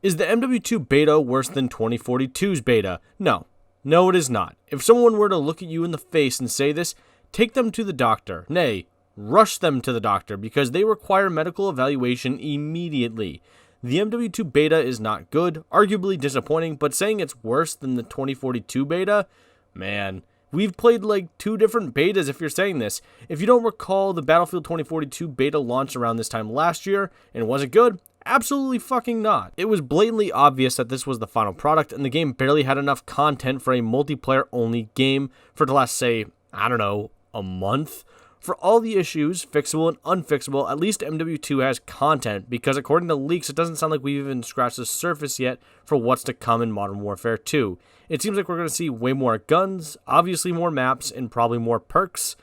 Is the MW2 beta worse than 2042's beta? No. No, it is not. If someone were to look at you in the face and say this, take them to the doctor. Nay, rush them to the doctor because they require medical evaluation immediately. The MW2 beta is not good, arguably disappointing, but saying it's worse than the 2042 beta? Man, we've played like 2 different betas if you're saying this. If you don't recall, the Battlefield 2042 beta launched around this time last year, and was it good? Absolutely fucking not. It was blatantly obvious that this was the final product, and the game barely had enough content for a multiplayer-only game for the last, say, I don't know, a month? For all the issues, fixable and unfixable, at least MW2 has content, because according to leaks, it doesn't sound like we've even scratched the surface yet for what's to come in Modern Warfare 2. It seems like we're going to see way more guns, obviously more maps, and probably more perks.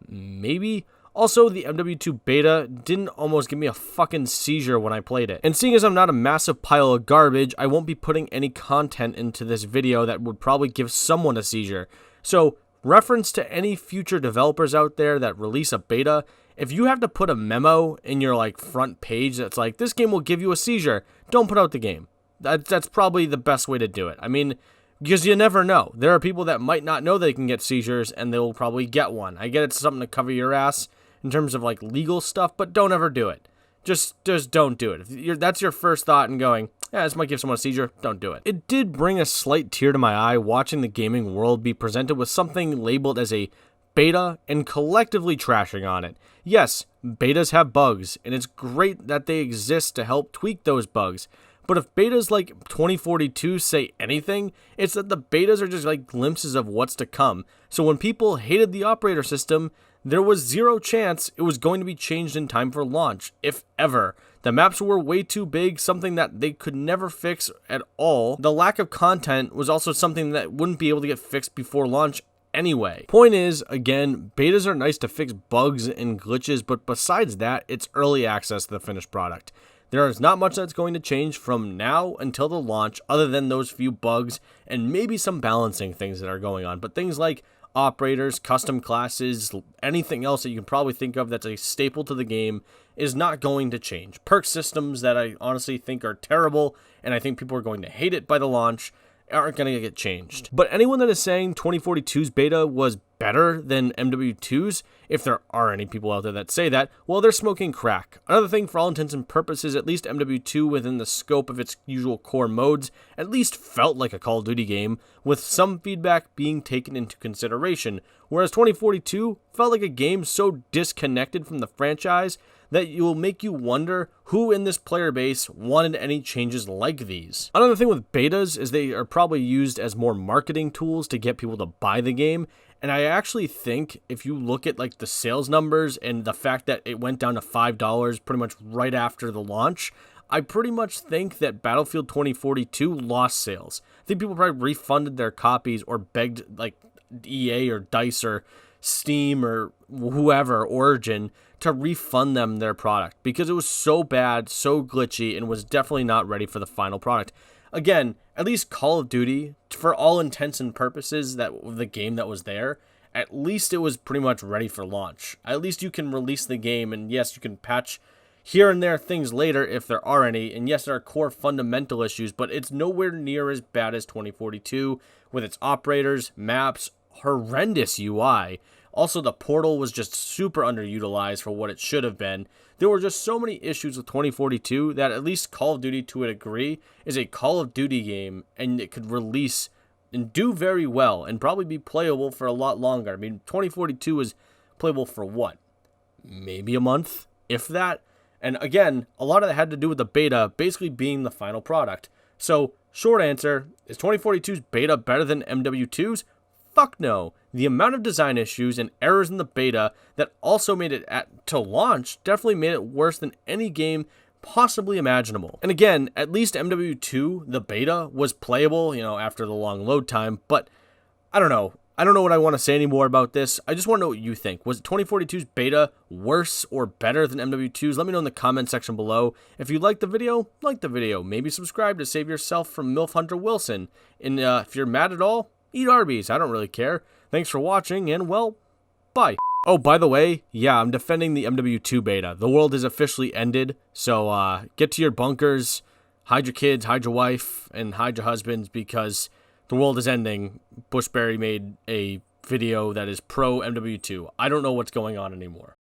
Maybe? Also, the MW2 beta didn't almost give me a fucking seizure when I played it. And seeing as I'm not a massive pile of garbage, I won't be putting any content into this video that would probably give someone a seizure. So, reference to any future developers out there that release a beta, if you have to put a memo in your like front page that's like, this game will give you a seizure, don't put out the game. That's probably the best way to do it. I mean, because you never know. There are people that might not know they can get seizures and they'll probably get one. I get it's something to cover your ass in terms of like legal stuff, but don't ever do it. Just don't do it. If that's your first thought and going, yeah, this might give someone a seizure, don't do it. It did bring a slight tear to my eye watching the gaming world be presented with something labeled as a beta and collectively trashing on it. Yes, betas have bugs, and it's great that they exist to help tweak those bugs. But if betas like 2042 say anything, it's that the betas are just like glimpses of what's to come. So when people hated the operator system, there was zero chance it was going to be changed in time for launch, if ever. The maps were way too big, something that they could never fix at all. The lack of content was also something that wouldn't be able to get fixed before launch anyway. Point is, again, betas are nice to fix bugs and glitches, but besides that, it's early access to the finished product. There is not much that's going to change from now until the launch other than those few bugs and maybe some balancing things that are going on. But things like operators, custom classes, anything else that you can probably think of that's a staple to the game is not going to change. Perk systems that I honestly think are terrible and I think people are going to hate it by the launch aren't going to get changed. But anyone that is saying 2042's beta was better than MW2's, if there are any people out there that say that, well, they're smoking crack. Another thing, for all intents and purposes, at least MW2 within the scope of its usual core modes at least felt like a Call of Duty game, with some feedback being taken into consideration, whereas 2042 felt like a game so disconnected from the franchise that it will make you wonder who in this player base wanted any changes like these. Another thing with betas is they are probably used as more marketing tools to get people to buy the game, and I actually think if you look at like the sales numbers and the fact that it went down to $5 pretty much right after the launch, I pretty much think that Battlefield 2042 lost sales. I think people probably refunded their copies or begged like EA or DICE or Steam or whoever, Origin, to refund them their product because it was so bad, so glitchy, and was definitely not ready for the final product. Again, at least Call of Duty, for all intents and purposes, that the game that was there, at least it was pretty much ready for launch. At least you can release the game, and yes, you can patch here and there things later if there are any, and yes, there are core fundamental issues, but it's nowhere near as bad as 2042 with its operators, maps, horrendous UI. Also, the portal was just super underutilized for what it should have been. There were just so many issues with 2042 that at least Call of Duty, to a degree, is a Call of Duty game, and it could release and do very well and probably be playable for a lot longer. I mean, 2042 was playable for what? Maybe a month, if that? And again, a lot of that had to do with the beta basically being the final product. So, short answer, is 2042's beta better than MW2's? Fuck no. The amount of design issues and errors in the beta that also made it to launch definitely made it worse than any game possibly imaginable. And again, at least MW2, the beta, was playable, after the long load time, but I don't know. I don't know what I want to say anymore about this. I just want to know what you think. Was 2042's beta worse or better than MW2's? Let me know in the comment section below. If you liked the video, like the video. Maybe subscribe to save yourself from MILF Hunter Wilson. And if you're mad at all, eat Arby's. I don't really care. Thanks for watching, and well, bye. Oh, by the way, yeah, I'm defending the MW2 beta. The world has officially ended, so get to your bunkers, hide your kids, hide your wife, and hide your husbands because the world is ending. BUSHBERRY made a video that is pro MW2. I don't know what's going on anymore.